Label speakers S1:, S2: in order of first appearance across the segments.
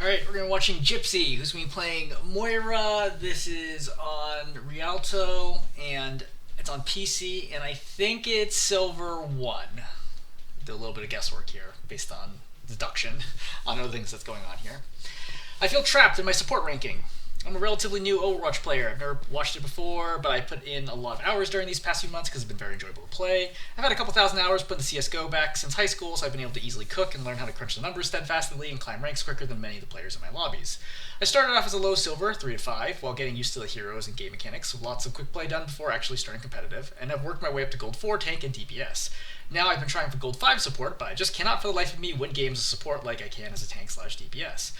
S1: Alright, we're going to be watching Gypsie, who's going to be playing Moira. This is on Rialto, and it's on PC, and I think it's Silver 1. Do a little bit of guesswork here, based on deduction on other things that's going on here. I feel trapped in my support ranking. I'm a relatively new Overwatch player. I've never watched it before, but I put in a lot of hours during these past few months because it's been very enjoyable to play. I've had a couple thousand hours putting the CSGO back since high school, so I've been able to easily cook and learn how to crunch the numbers steadfastly and climb ranks quicker than many of the players in my lobbies. I started off as a low silver, 3 to 5, while getting used to the heroes and game mechanics, with lots of quick play done before actually starting competitive, and I've worked my way up to gold 4 tank and DPS. Now I've been trying for gold 5 support, but I just cannot for the life of me win games as support like I can as a tank/DPS.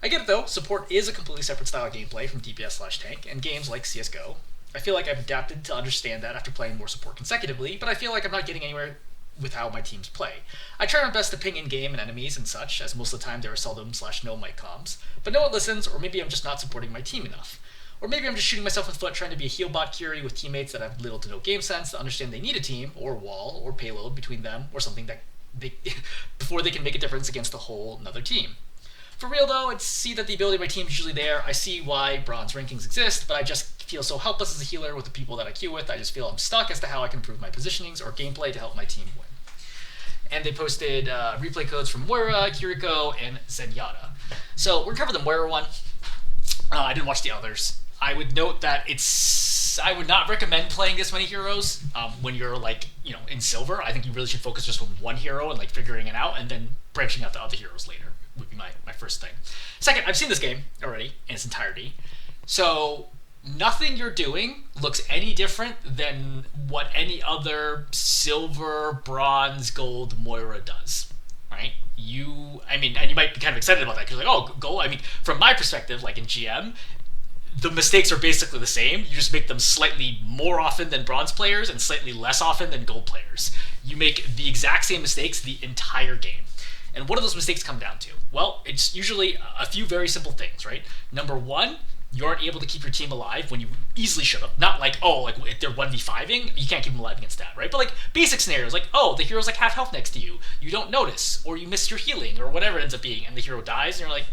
S1: I get it though, support is a completely separate style of gameplay from DPS/tank, and games like CSGO. I feel like I've adapted to understand that after playing more support consecutively, but I feel like I'm not getting anywhere with how my teams play. I try my best to ping in-game and enemies and such, as most of the time there are seldom/no mic comms, but no one listens, or maybe I'm just not supporting my team enough. Or maybe I'm just shooting myself in the foot trying to be a heal bot Curie with teammates that have little to no game sense to understand they need a team, or wall, or payload between them, or something that before they can make a difference against a whole another team. For real though, I see that the ability of my team is usually there. I see why bronze rankings exist, but I just feel so helpless as a healer with the people that I queue with. I just feel I'm stuck as to how I can improve my positionings or gameplay to help my team win. And they posted replay codes from Moira, Kiriko, and Zenyatta. So we're gonna cover the Moira one. I didn't watch the others. I would note that I would not recommend playing this many heroes when you're in silver. I think you really should focus just on one hero and figuring it out, and then branching out to other heroes later would be my first thing. Second, I've seen this game already in its entirety, so nothing you're doing looks any different than what any other silver, bronze, gold Moira does, right? And you might be kind of excited about that because from my perspective, like in GM, the mistakes are basically the same. You just make them slightly more often than bronze players and slightly less often than gold players. You make the exact same mistakes the entire game. And what do those mistakes come down to? Well, it's usually a few very simple things, right? Number one, you aren't able to keep your team alive when you easily should have. Not if they're 1v5ing, you can't keep them alive against that, right? But basic scenarios, the hero's half health next to you. You don't notice, or you miss your healing, or whatever it ends up being, and the hero dies, and you're like,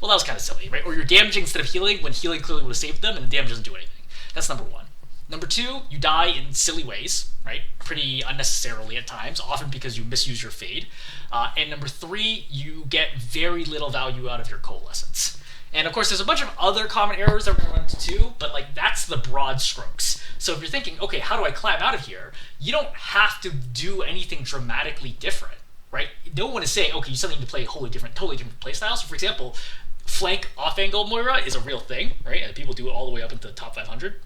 S1: well, that was kind of silly, right? Or you're damaging instead of healing when healing clearly would have saved them, and the damage doesn't do anything. That's number one. Number two, you die in silly ways, right? Pretty unnecessarily at times, often because you misuse your fade. And number three, you get very little value out of your Coalescence. And of course, there's a bunch of other common errors that we're going to run into too, but that's the broad strokes. So if you're thinking, okay, how do I climb out of here? You don't have to do anything dramatically different, right? No one is saying, okay, you suddenly need to play totally different playstyle. So for example, flank off-angle Moira is a real thing, right? And people do it all the way up into the top 500.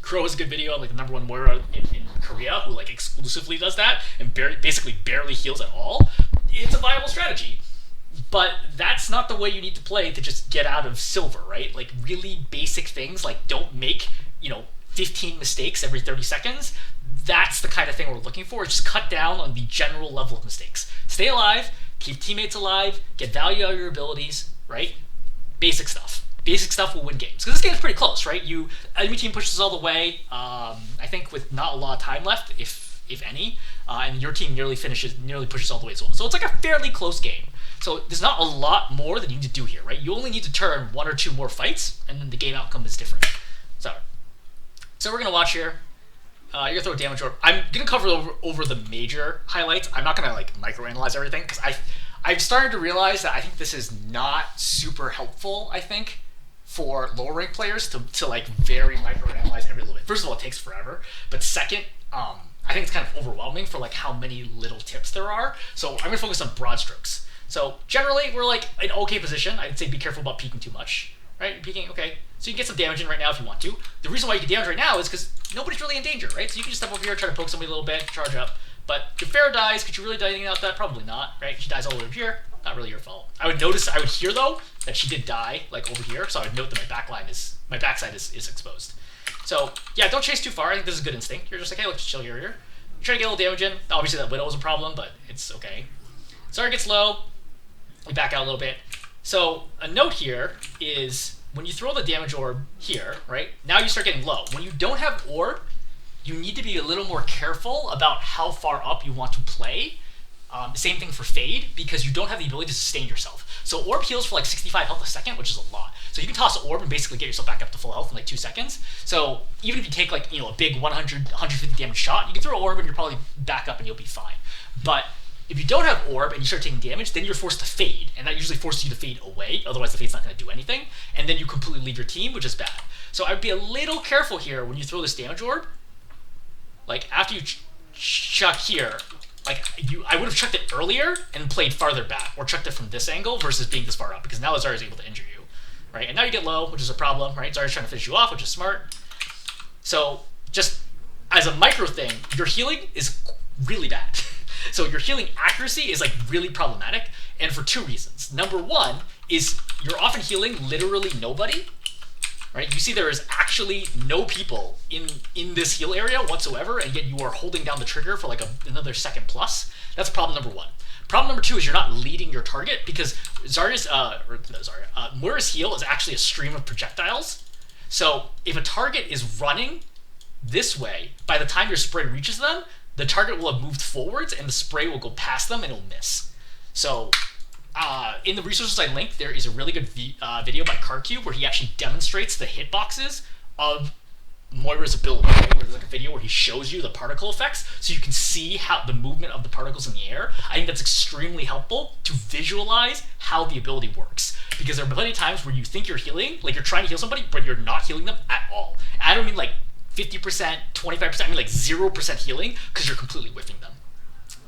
S1: Crow has a good video on the number one Moira in Korea who exclusively does that and basically barely heals at all. It's a viable strategy, but that's not the way you need to play to just get out of silver, right? Really basic things don't make 15 mistakes every 30 seconds. That's the kind of thing we're looking for. Just cut down on the general level of mistakes. Stay alive, keep teammates alive, get value out of your abilities, right? Basic stuff. Basic stuff will win games. Because this game is pretty close, right? Enemy team pushes all the way, I think with not a lot of time left, if any, and your team nearly pushes all the way as well. So it's a fairly close game. So there's not a lot more that you need to do here, right? You only need to turn one or two more fights, and then the game outcome is different. So we're going to watch here. You're going to throw a damage orb. I'm going to cover over the major highlights. I'm not going to microanalyze everything, because I've started to realize that I think this is not super helpful, I think, for lower rank players to very microanalyze every little bit. First of all, it takes forever, but second, I think it's kind of overwhelming for how many little tips there are. So I'm gonna focus on broad strokes. So generally, we're in okay position. I'd say be careful about peeking too much, right? You're peeking, okay. So you can get some damage in right now if you want to. The reason why you get damage right now is because nobody's really in danger, right? So you can just step over here, try to poke somebody a little bit, charge up. But if Farrah dies, could you really do anything about that? Probably not, right? She dies all over here. Not really your fault. I would hear though that she did die over here, so I would note that my backside is exposed. So yeah, don't chase too far. I think this is a good instinct. You're just hey, let's chill here. You're trying to get a little damage in. Obviously that Widow was a problem, but it's okay. Sorry, gets low. We back out a little bit. So a note here is when you throw the damage orb here, right? Now you start getting low. When you don't have orb, you need to be a little more careful about how far up you want to play.
S2: Same thing for Fade, because you don't have the ability to sustain yourself. So Orb heals for like 65 health a second, which is a lot. So you can toss Orb and basically get yourself back up to full health in like 2 seconds. So even if you take like, a big 100, 150 damage shot, you can throw Orb and you're probably back up and you'll be fine. But if you don't have Orb and you start taking damage, then you're forced to Fade, and that usually forces you to Fade away, otherwise the Fade's not going to do anything, and then you completely leave your team, which is bad. So I would be a little careful here when you throw this damage Orb. Like, after you chuck here, I would have chucked it earlier and played farther back, or chucked it from this angle versus being this far up, because now Zarya's able to injure you, right? And now you get low, which is a problem, right? Zarya's trying to finish you off, which is smart. So just as a micro thing, your healing is really bad. So your healing accuracy is like really problematic, and for 2 reasons. Number 1 is you're often healing literally nobody, right? You see there is actually no people in this heal area whatsoever, and yet you are holding down the trigger for like another second plus. That's problem number 1. Problem number 2 is you're not leading your target, because Moira's heal is actually a stream of projectiles. So if a target is running this way, by the time your spray reaches them, the target will have moved forwards and the spray will go past them and it'll miss. So in the resources I linked, there is a really good video by CarCube where he actually demonstrates the hitboxes of Moira's ability, right? Where there's like a video where he shows you the particle effects so you can see how the movement of the particles in the air. I think that's extremely helpful to visualize how the ability works, because there are plenty of times where you think you're healing, like you're trying to heal somebody, but you're not healing them at all. And I don't mean like 50%, 25%, I mean like 0% healing, because you're completely whiffing them.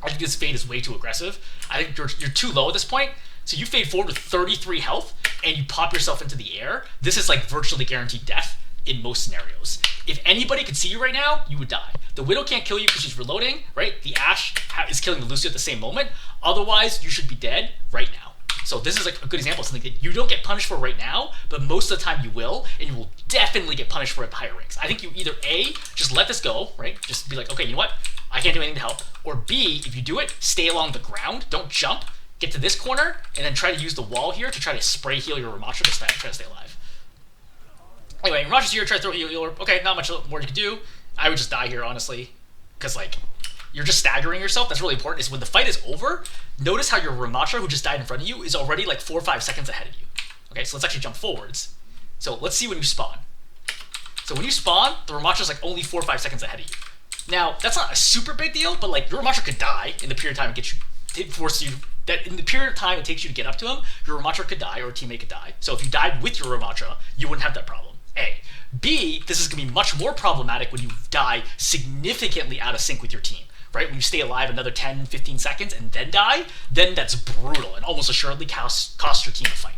S2: I think this Fade is way too aggressive. I think you're too low at this point. So you Fade forward with 33 health, and you pop yourself into the air. This is like virtually guaranteed death in most scenarios. If anybody could see you right now, you would die. The Widow can't kill you because she's reloading, right? The Ashe is killing the Lucio at the same moment. Otherwise, you should be dead right now. So this is like a good example of something that you don't get punished for right now, but most of the time you will, and you will definitely get punished for it at the higher ranks. I think you either A, just let this go, right? Just be like, okay, you know what? I can't do anything to help. Or B, if you do it, stay along the ground, don't jump, get to this corner, and then try to use the wall here to try to spray heal your Ramattra to try to stay alive. Anyway, Ramatra's here, try to throw a healer. Okay, not much more you can do. I would just die here, honestly, because like, you're just staggering yourself. That's really important, is when the fight is over, notice how your Ramattra, who just died in front of you, is already like 4 or 5 seconds ahead of you. Okay, so let's actually jump forwards. So let's see when you spawn. So when you spawn, the Ramatra's like only 4 or 5 seconds ahead of you. Now, that's not a super big deal, but like your Ramatra could die in the period of time in the period of time it takes you to get up to him, your Ramatra could die or a teammate could die. So if you died with your Ramatra, you wouldn't have that problem. A. B, this is going to be much more problematic when you die significantly out of sync with your team. Right? When you stay alive another 10, 15 seconds and then die, then that's brutal and almost assuredly cost your team a fight.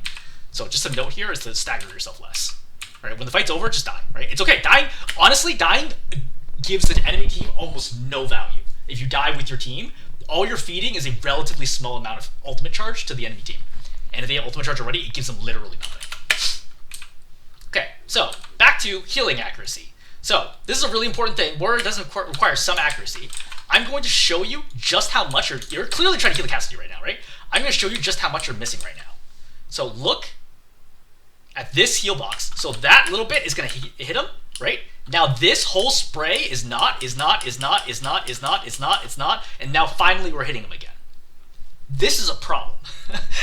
S2: So just a note here is to stagger yourself less. Right? When the fight's over, just die. Right? It's okay. Dying gives the enemy team almost no value. If you die with your team, all you're feeding is a relatively small amount of ultimate charge to the enemy team. And if they have ultimate charge already, it gives them literally nothing. Okay, so back to healing accuracy. So this is a really important thing. Moira doesn't require some accuracy. I'm going to show you just how much you're clearly trying to heal the Cassidy right now, right? I'm going to show you just how much you're missing right now. So look at this heal box. So that little bit is going to hit him, right? Now this whole spray is not, and now finally we're hitting him again. This is a problem.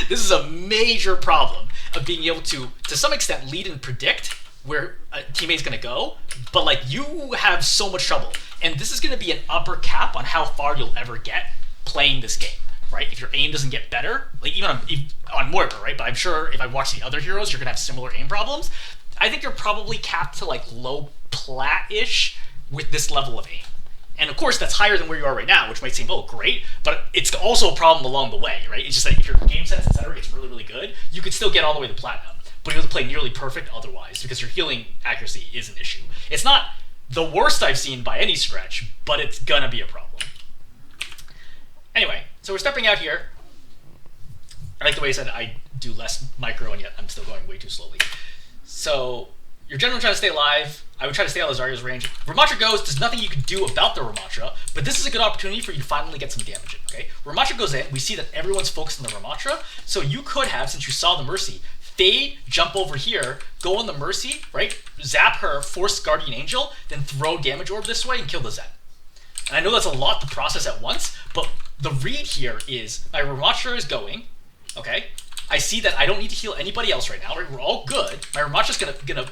S2: This is a major problem of being able to some extent, lead and predict where a teammate's going to go, but like you have so much trouble. And this is going to be an upper cap on how far you'll ever get playing this game, right? If your aim doesn't get better, like even on Moira, right? But I'm sure if I watch the other heroes, you're going to have similar aim problems. I think you're probably capped to like low plat-ish with this level of aim. And of course, that's higher than where you are right now, which might seem, oh, great, but it's also a problem along the way, right? It's just that if your game sense, etc., gets really, really good, you could still get all the way to platinum, but you have to play nearly perfect otherwise, because your healing accuracy is an issue. It's not the worst I've seen by any stretch, but it's gonna be a problem. Anyway, so we're stepping out here. I like the way I said I do less micro, and yet I'm still going way too slowly. So you're generally trying to stay alive. I would try to stay out of Zarya's range. Ramattra goes, there's nothing you can do about the Ramattra, but this is a good opportunity for you to finally get some damage in, okay? Ramattra goes in, we see that everyone's focused on the Ramattra, so you could have, since you saw the Mercy, Fade, jump over here, go on the Mercy, right? Zap her, force Guardian Angel, then throw Damage Orb this way and kill the Zen. And I know that's a lot to process at once, but the read here is my Ramattra is going, okay? I see that I don't need to heal anybody else right now, right? We're all good. My Ramatra's gonna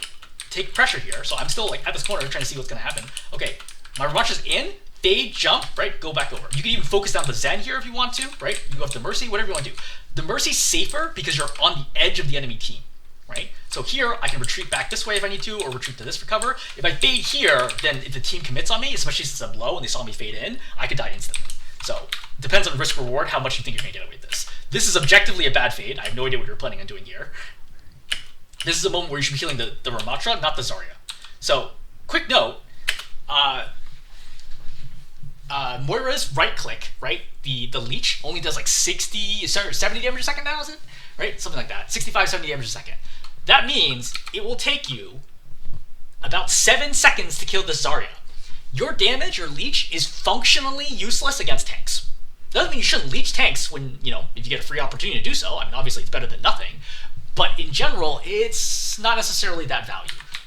S2: take pressure here, so I'm still like at this corner trying to see what's gonna happen. Okay, my Ramatra's in, fade, jump, right? Go back over. You can even focus down the Zen here if you want to, right? You go up to Mercy, whatever you want to do. The Mercy's safer because you're on the edge of the enemy team, right? So here, I can retreat back this way if I need to, or retreat to this for cover. If I fade here, then if the team commits on me, especially since I'm low and they saw me fade in, I could die instantly. So, depends on risk reward, how much you think you're going to get away with this. This is objectively a bad fade. I have no idea what you're planning on doing here. This is a moment where you should be healing the Ramatra, not the Zarya. So, quick note, Moira's right click, right? The leech only does like 70 damage a second now, is it? Right? Something like that. 65, 70 damage a second. That means it will take you about 7 seconds to kill the Zarya. Your damage, your leech, is functionally useless against tanks. Doesn't mean you shouldn't leech tanks when, if you get a free opportunity to do so. I mean, obviously it's better than nothing. But in general, it's not necessarily that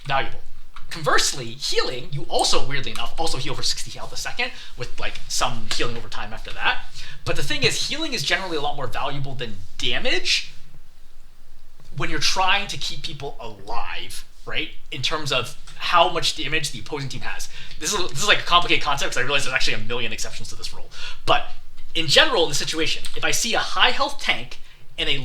S2: valuable. Conversely, healing, you also, weirdly enough, also heal for 60 health a second, with like some healing over time after that. But the thing is, healing is generally a lot more valuable than damage when you're trying to keep people alive, right? In terms of how much damage the opposing team has. This is like a complicated concept because I realize there's actually a million exceptions to this rule. But in general, in the situation, if I see a high health tank and a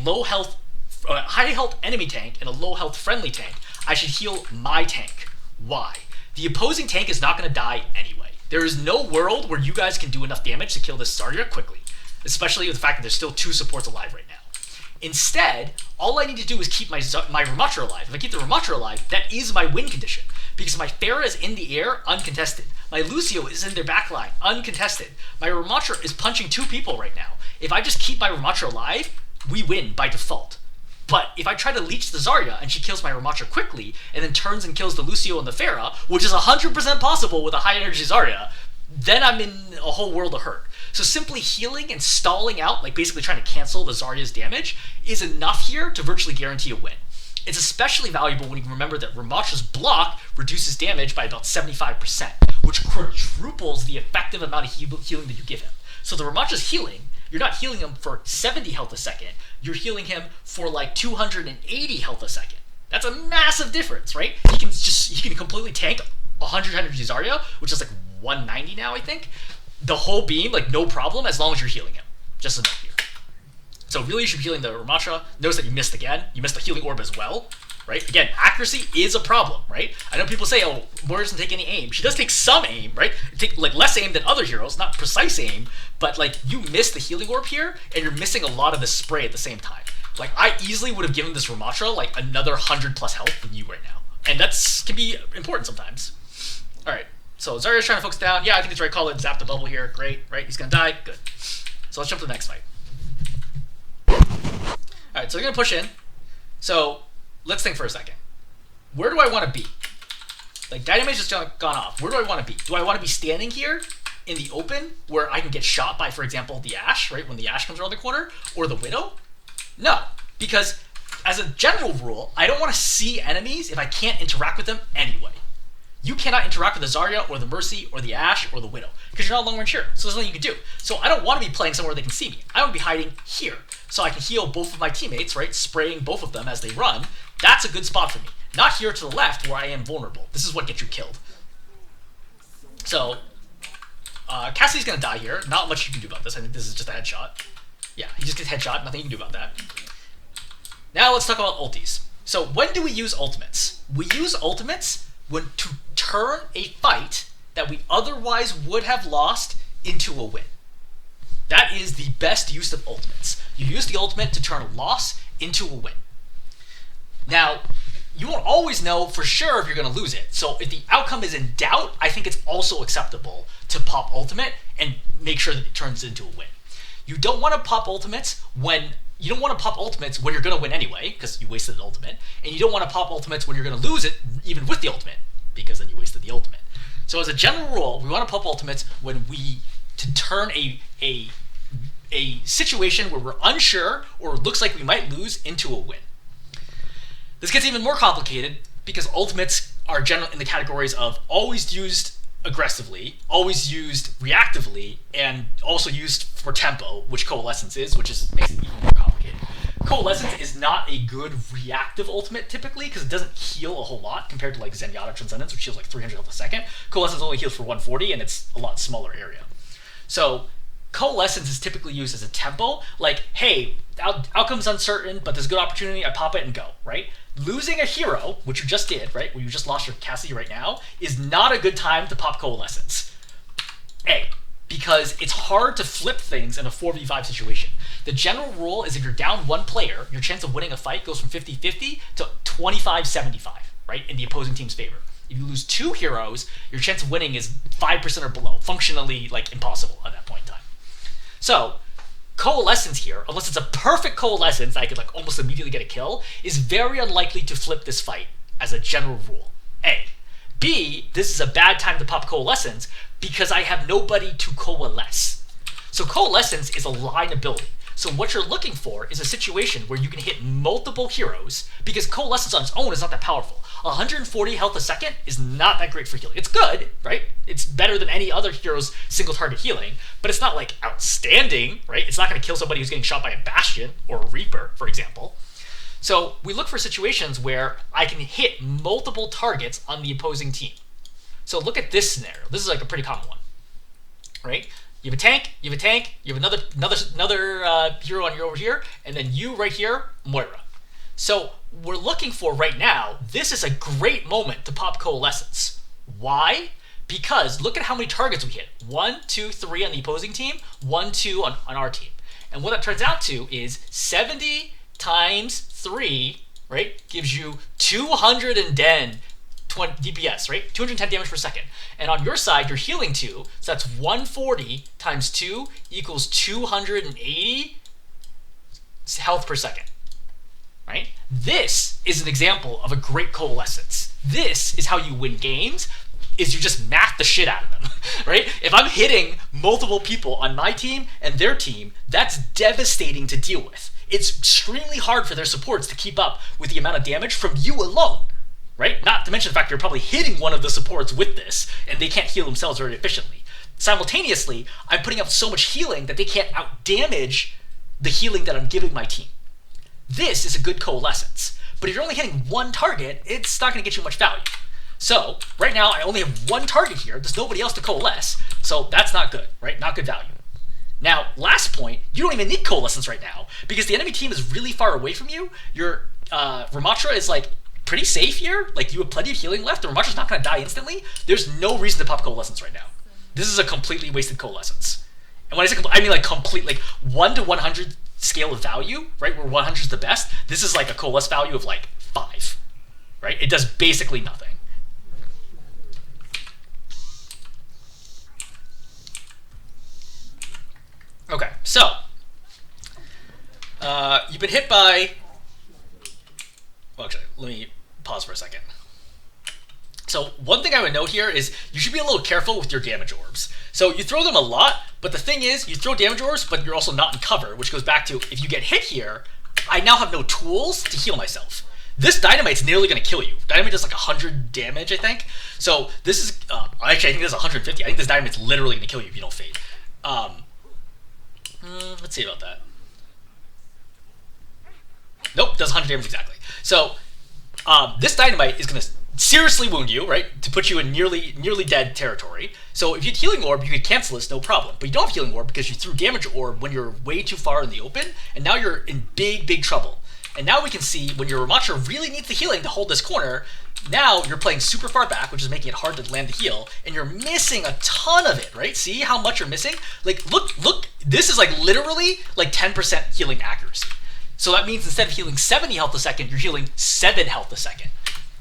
S2: high health enemy tank and a low health friendly tank, I should heal my tank. Why? The opposing tank is not going to die anyway. There is no world where you guys can do enough damage to kill this Zarya quickly, especially with the fact that there's still 2 supports alive right now. Instead, all I need to do is keep my Ramatra alive. If I keep the Ramatra alive, that is my win condition, because my Pharah is in the air, uncontested. My Lucio is in their backline, uncontested. My Ramatra is punching 2 people right now. If I just keep my Ramatra alive, we win by default. But if I try to leech the Zarya and she kills my Ramatra quickly, and then turns and kills the Lucio and the Pharah, which is 100% possible with a high energy Zarya, then I'm in a whole world of hurt. So simply healing and stalling out, like basically trying to cancel the Zarya's damage, is enough here to virtually guarantee a win. It's especially valuable when you remember that Ramatra's block reduces damage by about 75%, which quadruples the effective amount of healing that you give him. So the Ramatra's healing, you're not healing him for 70 health a second, you're healing him for like 280 health a second. That's a massive difference, right? He can completely tank 100 energy Zarya, which is like 190 now, I think. The whole beam, like no problem, as long as you're healing him. Just a note here. So really you should be healing the Ramatra. Notice that you missed again. You missed the healing orb as well, right? Again, accuracy is a problem, right? I know people say, oh, Moira doesn't take any aim. She does take some aim, right? Take like less aim than other heroes, not precise aim, but like you missed the healing orb here, and you're missing a lot of the spray at the same time. Like I easily would have given this Ramatra like another 100 plus health than you right now. And that's can be important sometimes. All right. So Zarya's trying to focus down. Yeah, I think it's right call it. Zap the bubble here. Great, right? He's going to die. Good. So let's jump to the next fight. All right, so we're going to push in. So let's think for a second. Where do I want to be? Like, Dynamate's just gone off. Where do I want to be? Do I want to be standing here in the open where I can get shot by, for example, the Ashe, right? When the Ashe comes around the corner? Or the Widow? No, because as a general rule, I don't want to see enemies if I can't interact with them anyway. You cannot interact with the Zarya or the Mercy or the Ashe or the Widow because you're not a long range hero, so there's nothing you can do. So I don't want to be playing somewhere they can see me. I want to be hiding here so I can heal both of my teammates, right? Spraying both of them as they run. That's a good spot for me. Not here to the left where I am vulnerable. This is what gets you killed. So Cassidy's going to die here. Not much you can do about this. I think this is just a headshot. Yeah, he just gets headshot. Nothing you can do about that. Now let's talk about ultis. So when do we use ultimates? We use ultimates when to turn a fight that we otherwise would have lost into a win. That is the best use of ultimates. You use the ultimate to turn a loss into a win. Now, you won't always know for sure if you're going to lose it. So if the outcome is in doubt, I think it's also acceptable to pop ultimate and make sure that it turns into a win. You don't want to pop ultimates when you're going to win anyway, because you wasted the ultimate, and you don't want to pop ultimates when you're going to lose it, even with the ultimate, because then you wasted the ultimate. So as a general rule, we want to pop ultimates when to turn a situation where we're unsure or looks like we might lose into a win. This gets even more complicated because ultimates are generally in the categories of always used aggressively, always used reactively, and also used for tempo, which Coalescence is, which makes it even more complicated. Coalescence is not a good reactive ultimate typically because it doesn't heal a whole lot compared to like Zenyatta Transcendence, which heals like 300 health a second. Coalescence only heals for 140, and it's a lot smaller area. So Coalescence is typically used as a tempo, like, hey, outcome's uncertain, but there's a good opportunity, I pop it and go, right? Losing a hero, which you just did, right, where you just lost your Cassidy right now, is not a good time to pop Coalescence. Because it's hard to flip things in a 4v5 situation. The general rule is if you're down one player, your chance of winning a fight goes from 50-50 to 25-75, right, in the opposing team's favor. If you lose two heroes, your chance of winning is 5% or below, functionally like impossible at that point in time. So Coalescence here, unless it's a perfect Coalescence that I could like almost immediately get a kill, is very unlikely to flip this fight as a general rule. A. B, this is a bad time to pop Coalescence because I have nobody to coalesce. So Coalescence is a line ability. So what you're looking for is a situation where you can hit multiple heroes because Coalescence on its own is not that powerful. 140 health a second is not that great for healing. It's good, right? It's better than any other hero's single target healing, but it's not like outstanding, right? It's not going to kill somebody who's getting shot by a Bastion or a Reaper, for example. So we look for situations where I can hit multiple targets on the opposing team. So look at this scenario. This is like a pretty common one, right? You have a tank, you have another hero on your over here, and then you right here, Moira. So we're looking for right now, this is a great moment to pop Coalescence. Why? Because look at how many targets we hit. 1, 2, 3 on the opposing team, 1, 2 on our team. And what that turns out to is 70 times 3, right, gives you 210 DPS, right? 210 damage per second. And on your side, you're healing 2, so that's 140 times 2 equals 280 health per second, right? This is an example of a great Coalescence. This is how you win games, is you just math the shit out of them, right? If I'm hitting multiple people on my team and their team, that's devastating to deal with. It's extremely hard for their supports to keep up with the amount of damage from you alone. Right? Not to mention the fact you're probably hitting one of the supports with this, and they can't heal themselves very efficiently. Simultaneously, I'm putting up so much healing that they can't outdamage the healing that I'm giving my team. This is a good Coalescence. But if you're only hitting one target, it's not going to get you much value. So, right now, I only have one target here. There's nobody else to coalesce, so that's not good, right? Not good value. Now, last point, you don't even need Coalescence right now, because the enemy team is really far away from you. Your Ramatra is like pretty safe here. Like, you have plenty of healing left. The Ramatra's not going to die instantly. There's no reason to pop Coalescence right now. This is a completely wasted Coalescence. And when I say I mean like complete, like 1 to 100 scale of value, right? Where 100 is the best. This is like a Coalesce value of like 5, right? It does basically nothing. Okay, so you've been hit by. Well, actually, let me pause for a second. So one thing I would note here is you should be a little careful with your damage orbs. So you throw them a lot, but the thing is you throw damage orbs, but you're also not in cover, which goes back to if you get hit here, I now have no tools to heal myself. This dynamite's nearly going to kill you. Dynamite does like 100 damage, I think. So this is, actually I think this is 150. I think this dynamite's literally going to kill you if you don't fade. Let's see about that. Nope, does 100 damage exactly. So this dynamite is going to seriously wound you, right? To put you in nearly dead territory. So if you had healing orb, you could cancel this, no problem. But you don't have healing orb because you threw damage orb when you're way too far in the open, and now you're in big trouble. And now we can see when your Ramatra really needs the healing to hold this corner, now you're playing super far back, which is making it hard to land the heal, and you're missing a ton of it, right? See how much you're missing? Like, look, this is like literally like 10% healing accuracy. So that means instead of healing 70 health a second, you're healing 7 health a second.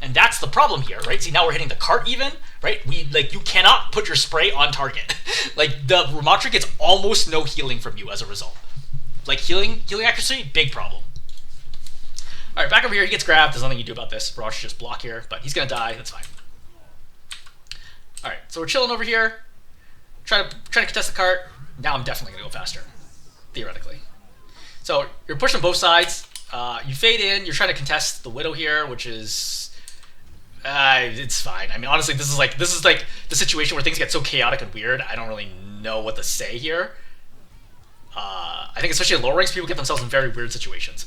S2: And that's the problem here, right? See, now we're hitting the cart even, right? You cannot put your spray on target. Like, the Ramatra gets almost no healing from you as a result. Like, healing accuracy, big problem. All right, back over here, he gets grabbed. There's nothing you do about this. Rosh should just block here, but he's going to die. That's fine. All right, so we're chilling over here. Trying to contest the cart. Now I'm definitely going to go faster, theoretically. So you're pushing both sides. You fade in. You're trying to contest the Widow here, which is It's fine. I mean, honestly, this is like the situation where things get so chaotic and weird. I don't really know what to say here. I think especially at lower ranks, people get themselves in very weird situations.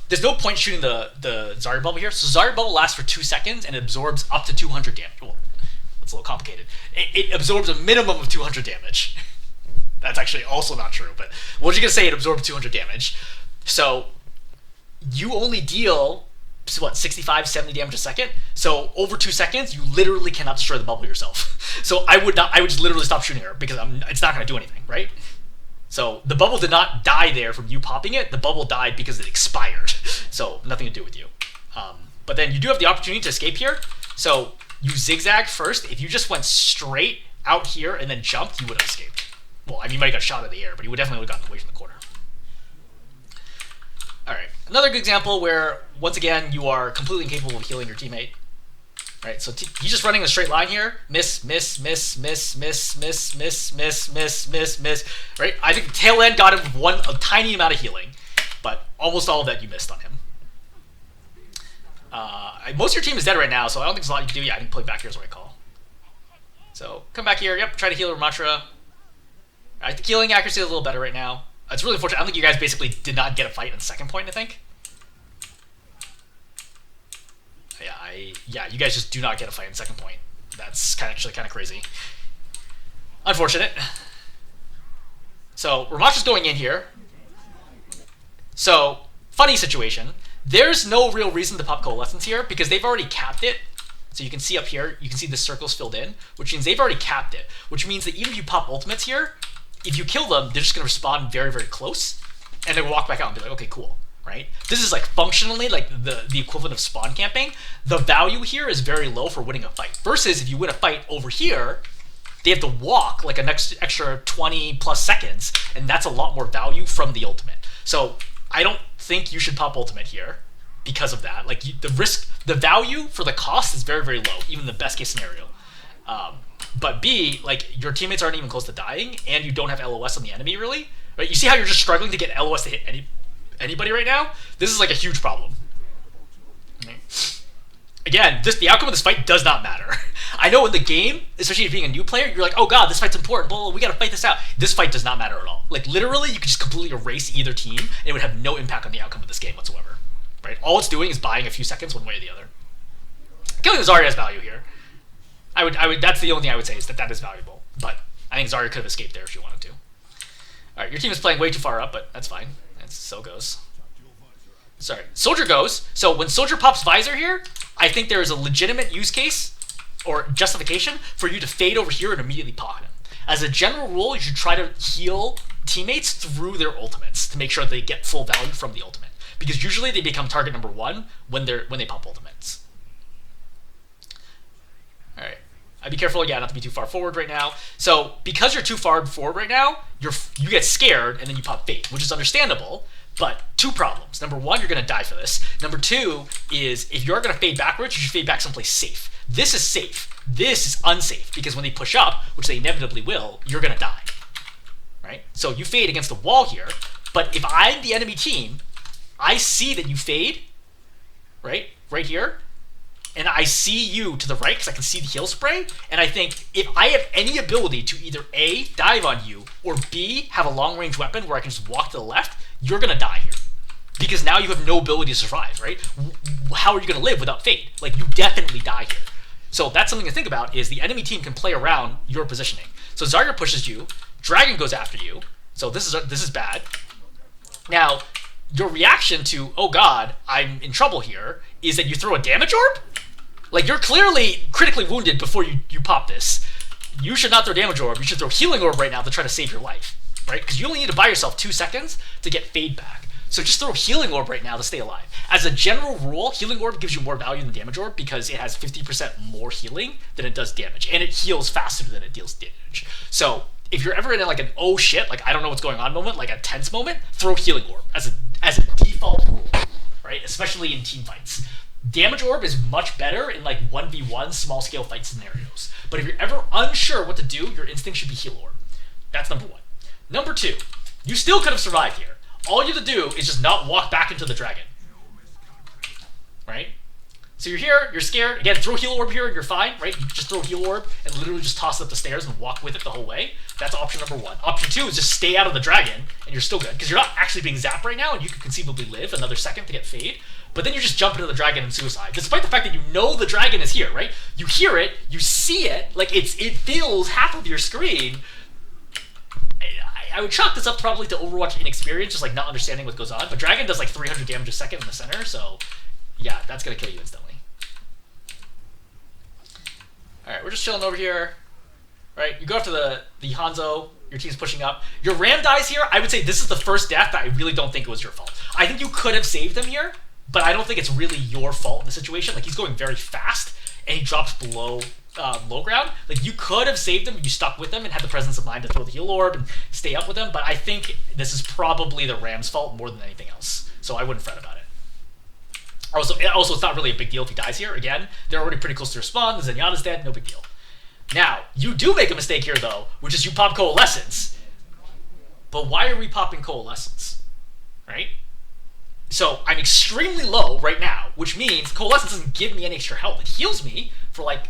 S2: There's no point shooting the Zarya bubble here. So Zarya bubble lasts for 2 seconds and it absorbs up to 200 damage. Well, that's a little complicated. It absorbs a minimum of 200 damage. That's actually also not true, but what you gonna say? It absorbs 200 damage. So you only deal 65, 70 damage a second. So over 2 seconds, you literally cannot destroy the bubble yourself. So I would just literally stop shooting her because it's not gonna do anything, right? So the bubble did not die there from you popping it. The bubble died because it expired. So nothing to do with you. But then you do have the opportunity to escape here. So you zigzag first. If you just went straight out here and then jumped, you would have escaped. Well, I mean, you might have got shot in the air, but you would definitely have gotten away from the corner. All right, another good example where, once again, you are completely incapable of healing your teammate. Right, so he's just running a straight line here. Miss, miss, miss, miss, miss, miss, miss, miss, miss, miss, miss. Right, I think the tail end got him a tiny amount of healing, but almost all of that you missed on him. Most of your team is dead right now, so I don't think there's a lot you can do. Yeah, I think pulling back here is the right call. So come back here. Yep, try to heal Ramatra. I think healing accuracy is a little better right now. It's really unfortunate. I don't think you guys basically did not get a fight in the second point, I think. Yeah, you guys just do not get a fight in the second point. That's actually kind of crazy. Unfortunate. So Ramatra's going in here. So, funny situation. There's no real reason to pop Coalescence here because they've already capped it. So you can see up here, you can see the circles filled in, which means they've already capped it. Which means that even if you pop ultimates here, if you kill them, they're just going to respawn very, very close. And they're going to walk back out and be like, okay, cool. Right? This is like functionally like the equivalent of spawn camping. The value here is very low for winning a fight. Versus if you win a fight over here, they have to walk like an extra 20 plus seconds, and that's a lot more value from the ultimate. So I don't think you should pop ultimate here because of that. Like the value for the cost is very, very low, even the best case scenario. But B, like your teammates aren't even close to dying, and you don't have LOS on the enemy really. Right? You see how you're just struggling to get LOS to hit anybody right now? This is like a huge problem. Again, the outcome of this fight does not matter. I know in the game, especially if being a new player, you're like, oh god, this fight's important, blah, blah, we gotta fight this out. This fight does not matter at all. Like literally, you could just completely erase either team, and it would have no impact on the outcome of this game whatsoever. Right? All it's doing is buying a few seconds one way or the other. Killing the Zarya has value here. I would. That's the only thing I would say is that is valuable. But I think Zarya could have escaped there if she wanted to. All right, your team is playing way too far up, but that's fine. So goes. Sorry, Soldier goes. So when Soldier pops Visor here, I think there is a legitimate use case or justification for you to fade over here and immediately pop him. As a general rule, you should try to heal teammates through their ultimates to make sure they get full value from the ultimate, because usually they become target number 1 when they pop ultimates. All right. I'd be careful, yeah, not to be too far forward right now. So because you're too far forward right now, you get scared and then you pop Fade, which is understandable, but 2 problems. Number 1, you're going to die for this. Number 2 is if you're going to fade backwards, you should fade back someplace safe. This is safe. This is unsafe because when they push up, which they inevitably will, you're going to die. Right? So you fade against the wall here, but if I'm the enemy team, I see that you fade, right here, and I see you to the right because I can see the heal spray, and I think if I have any ability to either A, dive on you, or B, have a long-range weapon where I can just walk to the left, you're going to die here. Because now you have no ability to survive, right? How are you going to live without Fade? Like, you definitely die here. So that's something to think about, is the enemy team can play around your positioning. So Zarya pushes you, Dragon goes after you, so this is bad. Now, your reaction to, oh god, I'm in trouble here, is that you throw a damage orb? Like, you're clearly critically wounded before you pop this. You should not throw damage orb. You should throw healing orb right now to try to save your life, right? Because you only need to buy yourself 2 seconds to get Fade back. So just throw healing orb right now to stay alive. As a general rule, healing orb gives you more value than damage orb because it has 50% more healing than it does damage, and it heals faster than it deals damage. So if you're ever in like an oh shit, like I don't know what's going on moment, like a tense moment, throw healing orb as a default rule, right? Especially in team fights. Damage orb is much better in like 1v1 small scale fight scenarios. But if you're ever unsure what to do, your instinct should be heal orb. That's number 1. Number 2, you still could have survived here. All you have to do is just not walk back into the dragon. Right? So So you're here, you're scared. Again, throw heal orb here and you're fine, right? You just throw heal orb and literally just toss it up the stairs and walk with it the whole way. That's option number one. Option two is just stay out of the dragon and you're still good because you're not actually being zapped right now and you could conceivably live another second to get fade. But then you just jump into the dragon and suicide, despite the fact that you know the dragon is here, right? You hear it, you see it, like it fills half of your screen. I would chalk this up probably to Overwatch inexperience, just like not understanding what goes on. But dragon does like 300 damage a second in the center, so yeah, that's gonna kill you instantly. All right, we're just chilling over here, right? You go after the Hanzo. Your team's pushing up. Your Ram dies here. I would say this is the first death that I really don't think it was your fault. I think you could have saved him here, but I don't think it's really your fault in the situation. Like, he's going very fast, and he drops below low ground. Like, you could have saved him, you stuck with him, and had the presence of mind to throw the heal orb and stay up with him, but I think this is probably the Ram's fault more than anything else. So I wouldn't fret about it. Also, it's not really a big deal if he dies here. Again, they're already pretty close to respawn. The Zenyatta's dead, no big deal. Now, you do make a mistake here, though, which is you pop Coalescence. But why are we popping Coalescence? Right? So I'm extremely low right now, which means Coalescence doesn't give me any extra health. It heals me for like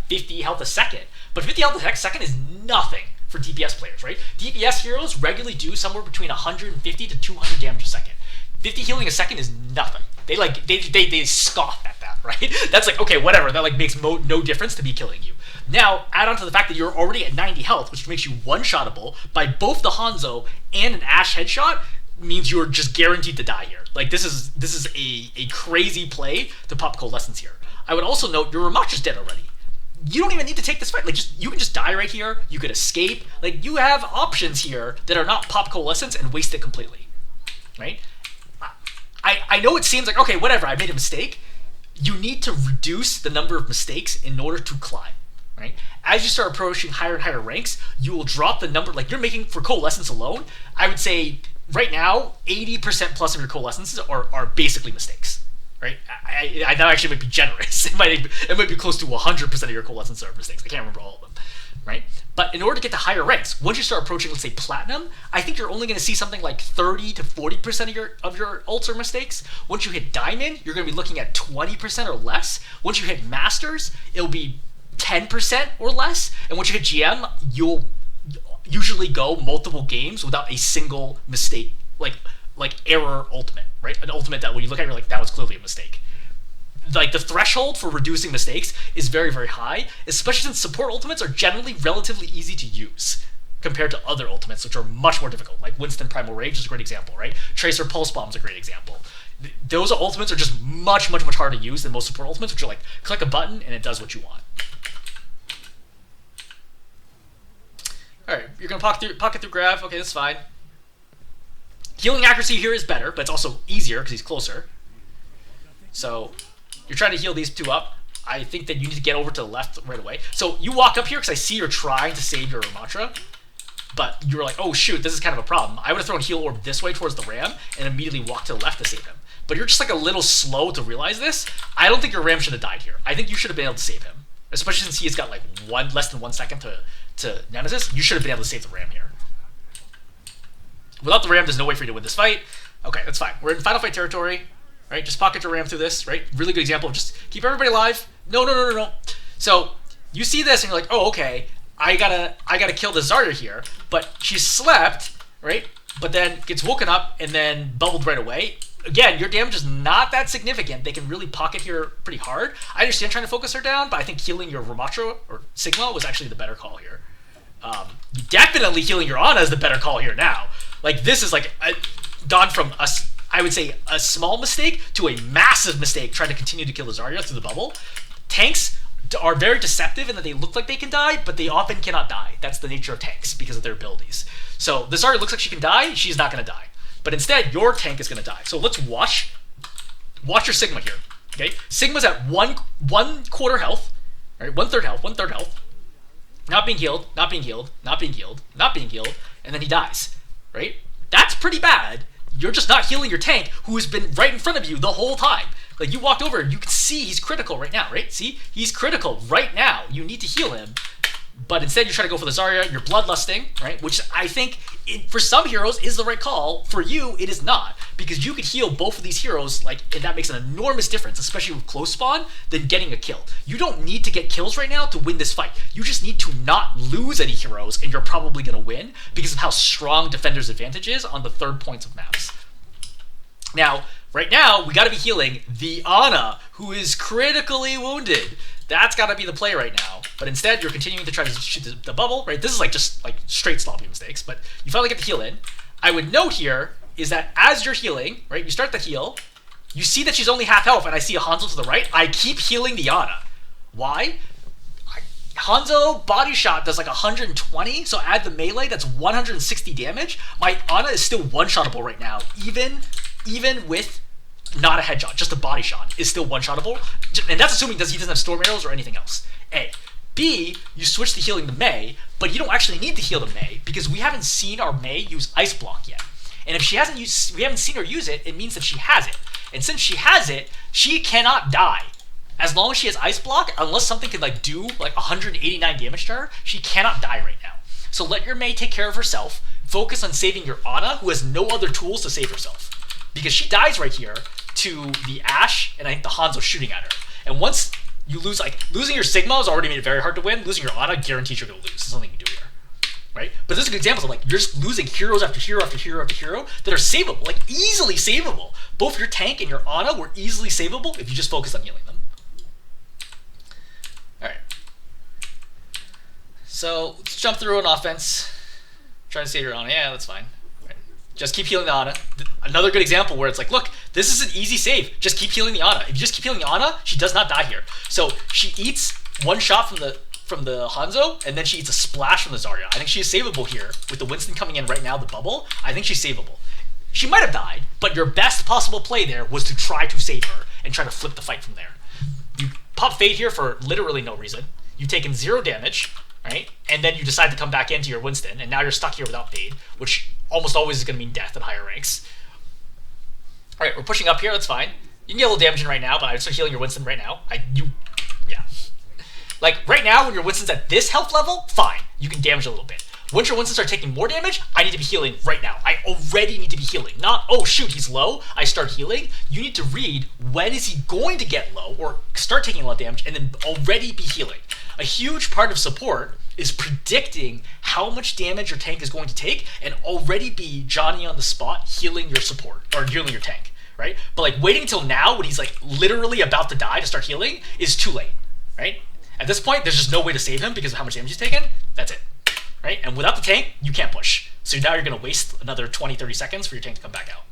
S2: 50 health a second. But 50 health a second is nothing for DPS players, right? DPS heroes regularly do somewhere between 150 to 200 damage a second. 50 healing a second is nothing. They scoff at that, right? That's like, okay, whatever. That like makes no difference to me killing you. Now, add on to the fact that you're already at 90 health, which makes you one-shottable by both the Hanzo and an Ashe headshot, means you're just guaranteed to die here. Like, this is a crazy play to pop Coalescence here. I would also note your Ramacha's dead already. You don't even need to take this fight. Like, you can just die right here. You could escape. Like, you have options here that are not pop Coalescence and waste it completely, right? I know it seems like, okay, whatever, I made a mistake. You need to reduce the number of mistakes in order to climb, right? As you start approaching higher and higher ranks, you will drop the number, like you're making for Coalescence alone, I would say right now, 80% plus of your Coalescences are basically mistakes, right? I now actually might be generous. It might be close to 100% of your Coalescences are mistakes. I can't remember all of them, right? But in order to get to higher ranks, once you start approaching, let's say, Platinum, I think you're only going to see something like 30 to 40% of your ults are mistakes. Once you hit Diamond, you're going to be looking at 20% or less. Once you hit Masters, it'll be 10% or less. And once you hit GM, you'll usually go multiple games without a single mistake, like error ultimate, right? An ultimate that when you look at it, you're like, that was clearly a mistake. Like, the threshold for reducing mistakes is very, very high, especially since support ultimates are generally relatively easy to use compared to other ultimates, which are much more difficult. Like Winston Primal Rage is a great example, right? Tracer Pulse Bomb is a great example. Those ultimates are just much, much, much harder to use than most support ultimates, which are like, click a button and it does what you want. Alright, you're going to pocket through Grav. Okay, that's fine. Healing accuracy here is better, but it's also easier because he's closer. So you're trying to heal these two up. I think that you need to get over to the left right away. So you walk up here because I see you're trying to save your Ramatra, but you're like, oh shoot, this is kind of a problem. I would have thrown heal orb this way towards the Ram and immediately walked to the left to save him. But you're just like a little slow to realize this. I don't think your Ram should have died here. I think you should have been able to save him, especially since he has got like less than 1 second to Nemesis. You should have been able to save the Ram here. Without the Ram, there's no way for you to win this fight. Okay, that's fine. We're in final fight territory. Right, just pocket your Ram through this, right? Really good example of just keep everybody alive. No. So you see this and you're like, oh, okay, I gotta kill the Zarya here, but she slept, right? But then gets woken up and then bubbled right away. Again, your damage is not that significant. They can really pocket here pretty hard. I understand trying to focus her down, but I think healing your Ramatra or Sigma was actually the better call here. Definitely healing your Ana is the better call here now. Like, this is like gone from us. I would say a small mistake to a massive mistake trying to continue to kill the Zarya through the bubble. Tanks are very deceptive in that they look like they can die, but they often cannot die. That's the nature of tanks because of their abilities. So the Zarya looks like she can die, she's not going to die. But instead, your tank is going to die. So let's watch your Sigma here. Okay, Sigma's at one quarter health, right? One third health. Not being healed, and then he dies, right? That's pretty bad. You're just not healing your tank, who has been right in front of you the whole time. Like, you walked over, you can see he's critical right now, right? See? He's critical right now. You need to heal him. But instead, you try to go for the Zarya. You're bloodlusting, right? Which I think, for some heroes, is the right call. For you, it is not, because you could heal both of these heroes, and that makes an enormous difference, especially with close spawn, than getting a kill. You don't need to get kills right now to win this fight. You just need to not lose any heroes, and you're probably going to win because of how strong Defender's advantage is on the third points of maps. Now, right now, we got to be healing the Ana, who is critically wounded. That's got to be the play right now. But instead, you're continuing to try to shoot the bubble, right? This is just straight sloppy mistakes, but you finally get the heal in. I would note here is that as you're healing, right, you start the heal, you see that she's only half health, and I see a Hanzo to the right. I keep healing the Ana. Why? Hanzo body shot does 120, so add the melee, that's 160 damage. My Ana is still one-shottable right now, even with not a headshot, just a body shot is still one-shottable. And that's assuming he doesn't have storm arrows or anything else. A. B, you switch to healing the Mei, but you don't actually need to heal the Mei because we haven't seen our Mei use Ice Block yet. And if we haven't seen her use it, it means that she has it. And since she has it, she cannot die. As long as she has Ice Block, unless something can do 189 damage to her, she cannot die right now. So let your Mei take care of herself. Focus on saving your Ana, who has no other tools to save herself. Because she dies right here to the Ashe, and I think the Hanzo shooting at her. And once you lose, losing your Sigma has already made it very hard to win. Losing your Ana guarantees you're going to lose. There's nothing you can do here, right? But there's examples of you're just losing heroes after hero after hero after hero that are savable, easily savable. Both your tank and your Ana were easily savable if you just focus on healing them. All right. So let's jump through an offense. Try to save your Ana. Yeah, that's fine. Just keep healing the Ana. Another good example where it's look, this is an easy save. Just keep healing the Ana. If you just keep healing the Ana, she does not die here. So she eats one shot from the Hanzo, and then she eats a splash from the Zarya. I think she is savable here. With the Winston coming in right now, the bubble, I think she's savable. She might have died, but your best possible play there was to try to save her and try to flip the fight from there. You pop Fade here for literally no reason. You've taken 0 damage, right? And then you decide to come back into your Winston, and now you're stuck here without Fade, which almost always is going to mean death at higher ranks. All right, we're pushing up here. That's fine. You can get a little damage in right now, but I'm still healing your Winston right now. Yeah. Right now, when your Winston's at this health level, fine. You can damage a little bit. Once your Winston starts taking more damage, I need to be healing right now. I already need to be healing. Not, oh shoot, he's low, I start healing. You need to read when is he going to get low or start taking a lot of damage and then already be healing. A huge part of support is predicting how much damage your tank is going to take and already be Johnny on the spot healing your support or healing your tank, right? But waiting until now when he's literally about to die to start healing is too late, right? At this point, there's just no way to save him because of how much damage he's taken. That's it, right? And without the tank, you can't push. So now you're going to waste another 20, 30 seconds for your tank to come back out.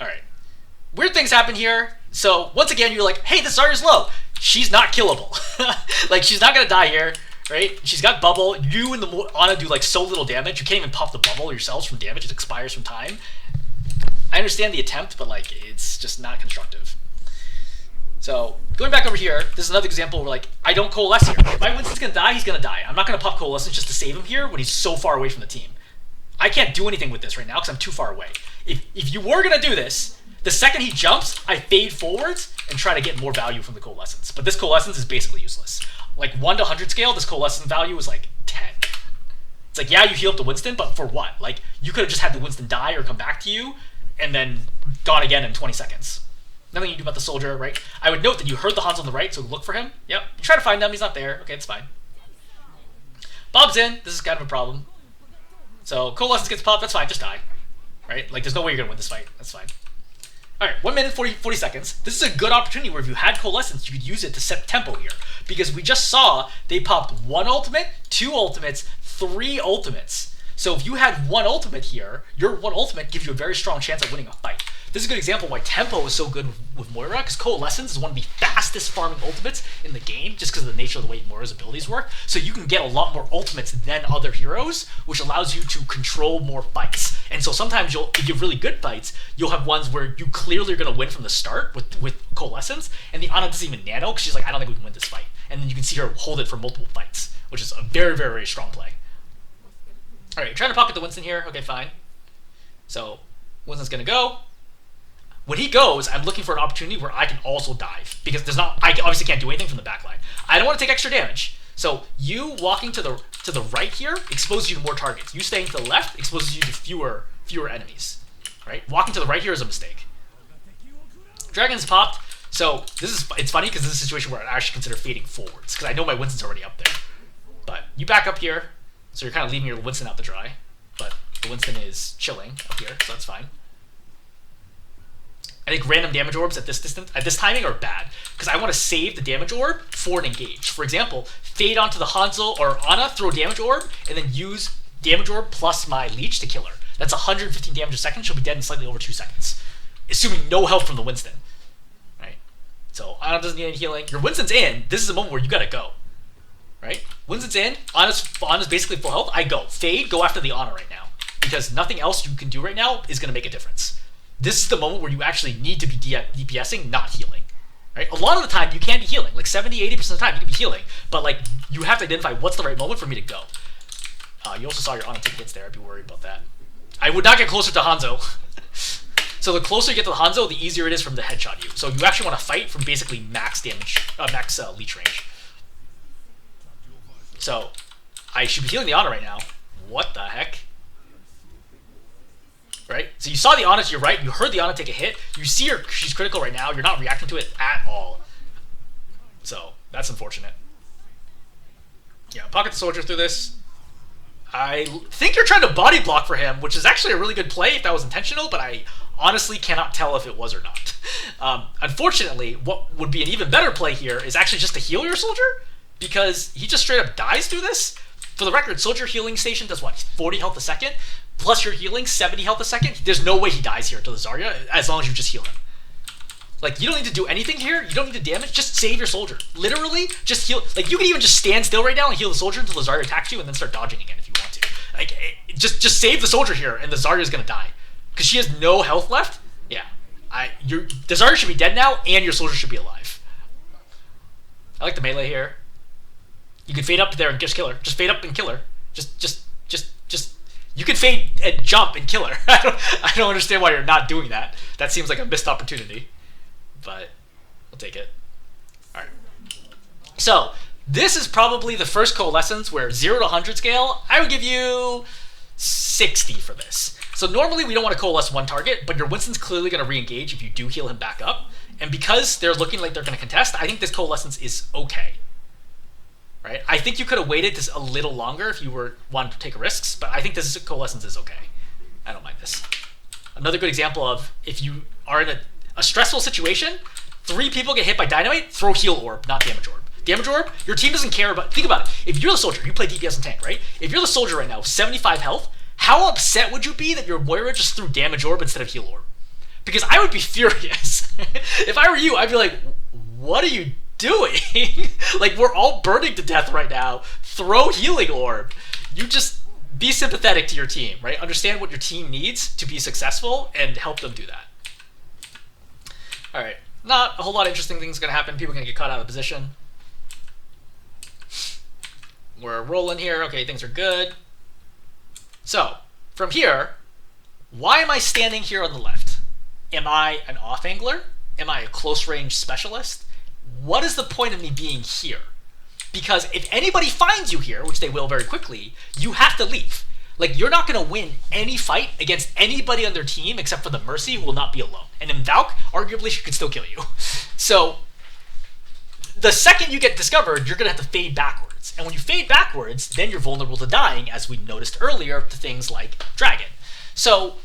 S2: All right. Weird things happen here. So once again, you're hey, this Zarya's low. She's not killable. She's not going to die here, right? She's got bubble. You and the Ana do so little damage. You can't even pop the bubble yourselves from damage. It expires from time. I understand the attempt, but it's just not constructive. So going back over here, this is another example where I don't coalesce here. If my Winston's going to die, he's going to die. I'm not going to pop Coalescence just to save him here when he's so far away from the team. I can't do anything with this right now because I'm too far away. If you were going to do this, the second he jumps, I fade forwards and try to get more value from the Coalescence. But this Coalescence is basically useless. 1 to 100 scale, this Coalescence value is 10. It's yeah, you heal up the Winston, but for what? You could have just had the Winston die or come back to you and then gone again in 20 seconds. Nothing you can do about the soldier, right? I would note that you heard the Hanzo on the right, so look for him. Yep. You try to find him, he's not there. Okay, that's fine. Bob's in. This is kind of a problem. So Coalescence gets popped, that's fine, just die. Right? There's no way you're going to win this fight. That's fine. Alright, 1 minute, 40 seconds. This is a good opportunity where if you had Coalescence, you could use it to set tempo here. Because we just saw they popped 1 ultimate, 2 ultimates, 3 ultimates. So if you had 1 ultimate here, your 1 ultimate gives you a very strong chance of winning a fight. This is a good example why tempo is so good with Moira, because Coalescence is one of the fastest farming ultimates in the game, just because of the nature of the way Moira's abilities work. So you can get a lot more ultimates than other heroes, which allows you to control more fights. And so sometimes if you have really good fights, you'll have ones where you clearly are going to win from the start with Coalescence, and the Ana doesn't even nano, because she's I don't think we can win this fight. And then you can see her hold it for multiple fights, which is a very, very, very strong play. Alright, you're trying to pocket the Winston here. Okay, fine. So Winston's going to go. When he goes, I'm looking for an opportunity where I can also dive because I obviously can't do anything from the back line. I don't want to take extra damage. So you walking to the right here exposes you to more targets. You staying to the left exposes you to fewer enemies. Right? Walking to the right here is a mistake. Dragon's popped. So it's funny because this is a situation where I actually consider fading forwards because I know my Winston's already up there. But you back up here, so you're kind of leaving your Winston out to dry. But the Winston is chilling up here, so that's fine. I think random damage orbs at this distance, at this timing, are bad because I want to save the damage orb for an engage. For example, fade onto the Hanzo or Ana, throw damage orb, and then use damage orb plus my leech to kill her. That's 115 damage a second. She'll be dead in slightly over 2 seconds, assuming no help from the Winston. Right? So Ana doesn't need any healing. Your Winston's in. This is a moment where you gotta go. Right? Winston's in. Ana's basically full health. I go. Fade. Go after the Ana right now because nothing else you can do right now is gonna make a difference. This is the moment where you actually need to be DPSing, not healing. Right? A lot of the time, you can be healing. Like 70-80% of the time, you can be healing. But like, you have to identify what's the right moment for me to go. You also saw your Ana take hits there. I'd be worried about that. I would not get closer to Hanzo. So the closer you get to the Hanzo, the easier it is for him to headshot you. So you actually want to fight from basically max damage, max leech range. So I should be healing the Ana right now. What the heck? Right? So you saw the Ana to your right, you heard the Ana take a hit, you see her, she's critical right now, you're not reacting to it at all. So, that's unfortunate. Yeah, pocket the soldier through this. I think you're trying to body block for him, which is actually a really good play if that was intentional, but I honestly cannot tell if it was or not. Unfortunately, what would be an even better play here is actually just to heal your soldier, because he just straight up dies through this. For the record, soldier healing station does what, 40 health a second? Plus your healing, 70 health a second. There's no way he dies here to the Zarya as long as you just heal him. Like, you don't need to do anything here. You don't need to damage. Just save your soldier. Literally, just heal. Like, you can even just stand still right now and heal the soldier until the Zarya attacks you and then start dodging again if you want to. Like, just save the soldier here and the Zarya is going to die. Because she has no health left. Yeah. The Zarya should be dead now and your soldier should be alive. I like the melee here. You can fade up there and just kill her. Just fade up and kill her. Just you can fade and jump and kill her. I don't understand why you're not doing that. That seems like a missed opportunity. But we'll take it. Alright. So, this is probably the first Coalescence where 0 to 100 scale, I would give you 60 for this. So normally we don't want to coalesce one target, but your Winston's clearly going to re-engage if you do heal him back up. And because they're looking like they're going to contest, I think this Coalescence is okay. Right? I think you could have waited this a little longer if you wanted to take risks, but I think this Coalescence is okay. I don't mind this. Another good example of if you are in a stressful situation, 3 people get hit by dynamite, throw heal orb, not damage orb. Damage orb, your team doesn't care about. Think about it. If you're the soldier, you play DPS and tank, right? If you're the soldier right now, 75 health, how upset would you be that your Moira just threw damage orb instead of heal orb? Because I would be furious. If I were you, I'd be like, what are you doing? Like, we're all burning to death right now. Throw healing orb. You just be sympathetic to your team, right? Understand what your team needs to be successful and help them do that. All right. Not a whole lot of interesting things going to happen. People are going to get caught out of position. We're rolling here. Okay, things are good. So, from here, why am I standing here on the left? Am I an off-angler? Am I a close-range specialist? What is the point of me being here? Because if anybody finds you here, which they will very quickly, you have to leave. Like, you're not going to win any fight against anybody on their team except for the Mercy, who will not be alone. And in Valk, arguably, she could still kill you. So, the second you get discovered, you're going to have to fade backwards. And when you fade backwards, then you're vulnerable to dying, as we noticed earlier, to things like Dragon. So,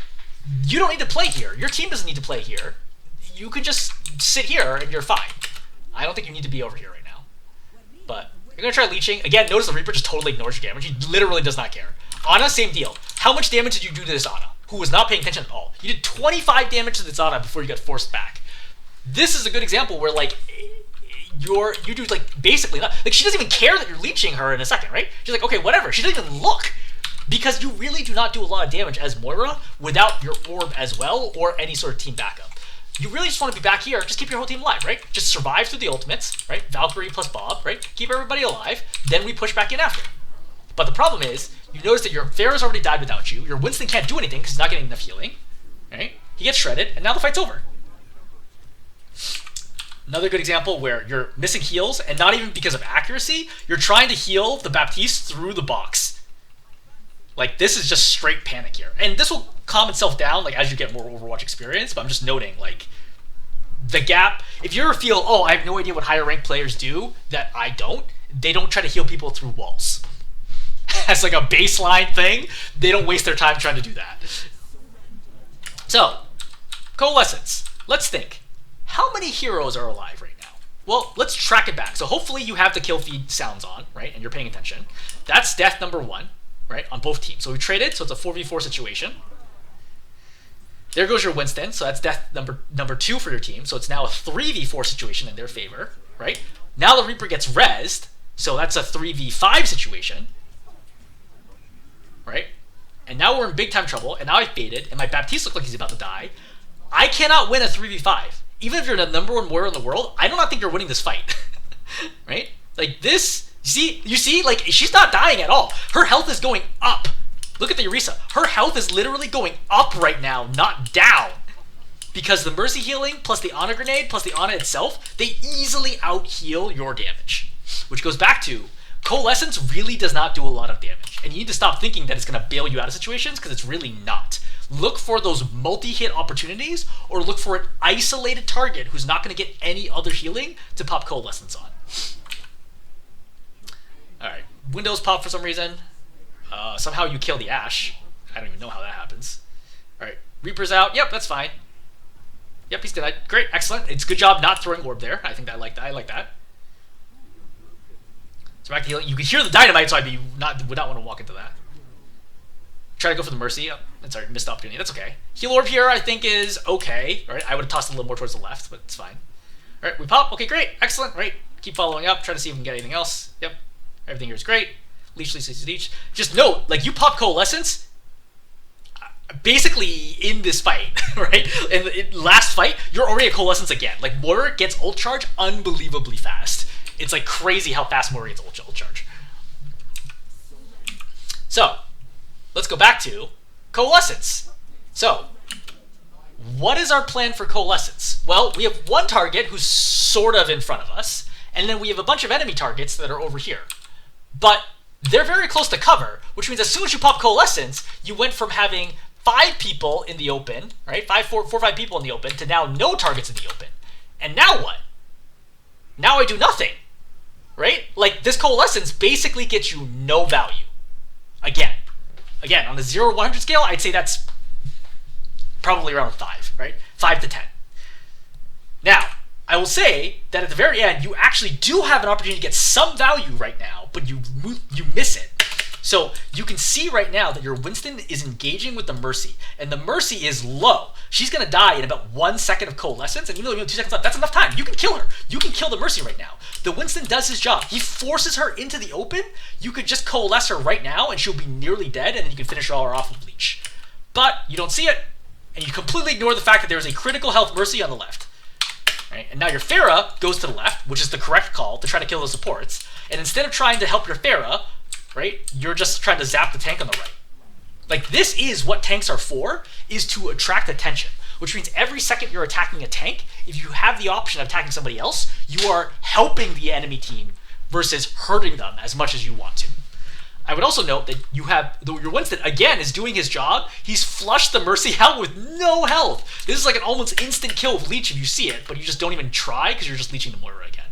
S2: you don't need to play here. Your team doesn't need to play here. You can just sit here and you're fine. I don't think you need to be over here right now. But you're going to try leeching. Again, notice the Reaper just totally ignores your damage. He literally does not care. Ana, same deal. How much damage did you do to this Ana, who was not paying attention at all? You did 25 damage to this Ana before you got forced back. This is a good example where, like, you do, like, basically not. Like, she doesn't even care that you're leeching her in a second, right? She's like, okay, whatever. She doesn't even look. Because you really do not do a lot of damage as Moira without your orb as well or any sort of team backup. You really just want to be back here. Just keep your whole team alive, right? Just survive through the ultimates, right? Valkyrie plus Bob, right? Keep everybody alive. Then we push back in after. But the problem is, you notice that your Pharah's already died without you. Your Winston can't do anything because he's not getting enough healing, right? He gets shredded, and now the fight's over. Another good example where you're missing heals, and not even because of accuracy, you're trying to heal the Baptiste through the box. Like, this is just straight panic here. And this will calm itself down, like, as you get more Overwatch experience, but I'm just noting, like, the gap. If you ever feel, oh, I have no idea what higher ranked players do that I don't, they don't try to heal people through walls. As like a baseline thing, they don't waste their time trying to do that. So, Coalescence. Let's think. How many heroes are alive right now? Well, let's track it back. So hopefully you have the kill feed sounds on, right? And you're paying attention. That's death number 1, right? On both teams. So we traded, so it's a 4v4 situation. There goes your Winston, so that's death number 2 for your team. So it's now a 3v4 situation in their favor, right? Now the Reaper gets rezzed, so that's a 3v5 situation, right? And now we're in big time trouble, and now I've baited, and my Baptiste looks like he's about to die. I cannot win a 3v5. Even if you're the number 1 Moira in the world, I do not think you're winning this fight. Right? Like this, you see, like she's not dying at all. Her health is going up. Look at the Orisa. Her health is literally going up right now, not down. Because the Mercy healing, plus the Ana grenade, plus the Ana itself, they easily out-heal your damage. Which goes back to, Coalescence really does not do a lot of damage. And you need to stop thinking that it's going to bail you out of situations, because it's really not. Look for those multi-hit opportunities, or look for an isolated target who's not going to get any other healing to pop Coalescence on. Alright, Windows pop for some reason. Somehow you kill the Ashe. I don't even know how that happens. Alright, Reaper's out. Yep, that's fine. Yep, he's dead. Great, excellent. It's good job not throwing orb there. I think I like that. I like that. So back to healing. You can hear the dynamite, so would not want to walk into that. Try to go for the Mercy. Oh, sorry, missed opportunity. That's okay. Heal orb here, I think, is okay. All right, I would have tossed it a little more towards the left, but it's fine. All right, we pop. Okay, great, excellent. Right, keep following up. Try to see if we can get anything else. Yep, everything here is great. Leech. Just note, like you pop Coalescence, basically in this fight, right? In the last fight, you're already at Coalescence again. Like Moira gets ult charge unbelievably fast. It's like crazy how fast Moira gets ult charge. So, let's go back to Coalescence. So, what is our plan for Coalescence? Well, we have one target who's sort of in front of us, and then we have a bunch of enemy targets that are over here. But they're very close to cover, which means as soon as you pop Coalescence, you went from having 5 people in the open, right? 4 or 5 people in the open, to now no targets in the open. And now what? Now I do nothing, right? Like, this Coalescence basically gets you no value. Again, on the 0 to 100 scale, I'd say that's probably around 5, right? 5 to 10. Now, I will say that at the very end, you actually do have an opportunity to get some value right now, but you miss it. So you can see right now that your Winston is engaging with the Mercy, and the Mercy is low. She's going to die in about 1 second of Coalescence, and even though you have 2 seconds left, that's enough time. You can kill her. You can kill the Mercy right now. The Winston does his job. He forces her into the open. You could just Coalesce her right now, and she'll be nearly dead, and then you can finish her off with Leech. But you don't see it, and you completely ignore the fact that there's a critical health Mercy on the left. Right? And now your Pharah goes to the left, which is the correct call to try to kill those supports. And instead of trying to help your Pharah, right, you're just trying to zap the tank on the right. Like, this is what tanks are for, is to attract attention. Which means every second you're attacking a tank, if you have the option of attacking somebody else, you are helping the enemy team versus hurting them as much as you want to. I would also note that you have, your Winston, again, is doing his job. He's flushed the Mercy out with no health. This is like an almost instant kill with Leech if you see it, but you just don't even try because you're just leeching the Moira again.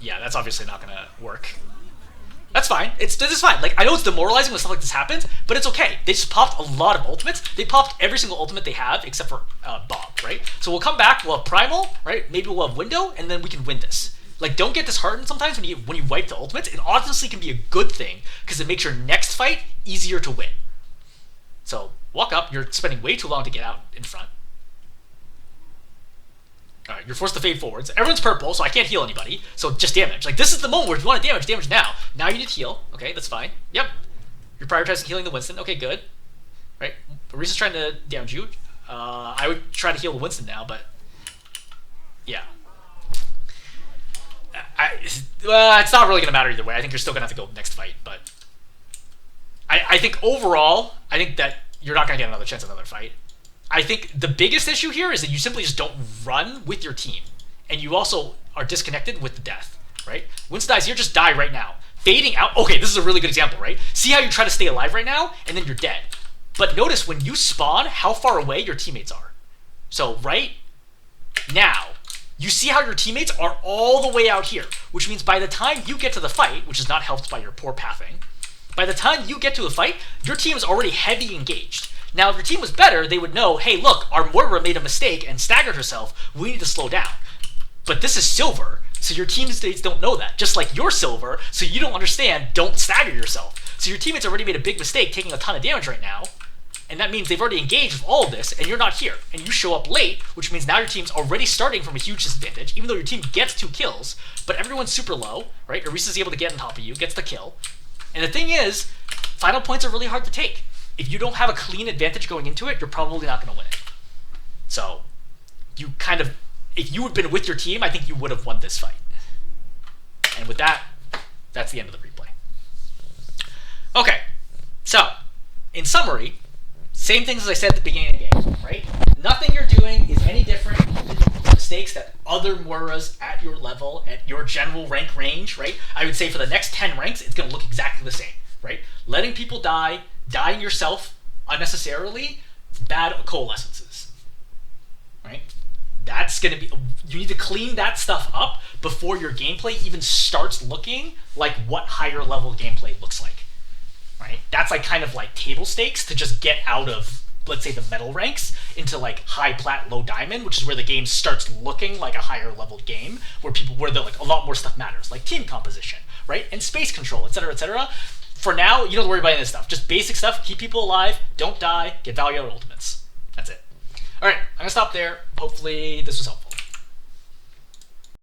S2: Yeah, that's obviously not going to work. That's fine. This is fine. Like, I know it's demoralizing when stuff like this happens, but it's okay. They just popped a lot of ultimates. They popped every single ultimate they have except for Bob, right? So we'll come back, we'll have Primal, right? Maybe we'll have Window, and then we can win this. Like, don't get disheartened sometimes when you wipe the ultimates. It honestly can be a good thing because it makes your next fight easier to win. So, walk up. You're spending way too long to get out in front. Alright, you're forced to fade forwards. Everyone's purple, so I can't heal anybody. So, just damage. Like, this is the moment where if you want to damage now. Now you need to heal. Okay, that's fine. Yep. You're prioritizing healing the Winston. Okay, good. Right? Orisa's trying to damage you. I would try to heal the Winston now, but... yeah. It's not really going to matter either way. I think you're still going to have to go next fight, but I think overall, I think that you're not going to get another chance at another fight. I think the biggest issue here is that you simply just don't run with your team, and you also are disconnected with the death, right? Winston dies here, just die right now. Fading out. Okay, this is a really good example, right? See how you try to stay alive right now, and then you're dead. But notice when you spawn, how far away your teammates are. So right now, you see how your teammates are all the way out here, which means by the time you get to the fight, which is not helped by your poor pathing, by the time you get to the fight, your team is already heavy engaged. Now, if your team was better, they would know, hey, look, our Moira made a mistake and staggered herself. We need to slow down. But this is silver, so your teammates don't know that. Just like you're silver, so you don't understand, don't stagger yourself. So your teammates already made a big mistake taking a ton of damage right now, and that means they've already engaged with all of this, and you're not here. And you show up late, which means now your team's already starting from a huge disadvantage, even though your team gets 2 kills, but everyone's super low, right? Orisa's able to get on top of you, gets the kill. And the thing is, final points are really hard to take. If you don't have a clean advantage going into it, you're probably not going to win it. So, you kind of, if you had been with your team, I think you would have won this fight. And with that, that's the end of the replay. Okay, so, in summary, same things as I said at the beginning of the game, right? Nothing you're doing is any different than the mistakes that other Moiras at your level, at your general rank range, right? I would say for the next 10 ranks, it's going to look exactly the same, right? Letting people die, dying yourself unnecessarily, bad coalescences, right? That's going to be, you need to clean that stuff up before your gameplay even starts looking like what higher level gameplay looks like. Right? That's like kind of like table stakes to just get out of, let's say, the metal ranks into like high plat, low diamond, which is where the game starts looking like a higher level game, where like a lot more stuff matters, like team composition, right? And space control, etc., etc. For now, you don't have to worry about any of this stuff. Just basic stuff, keep people alive, don't die, get value out of ultimates. That's it. All right, I'm gonna stop there. Hopefully this was helpful.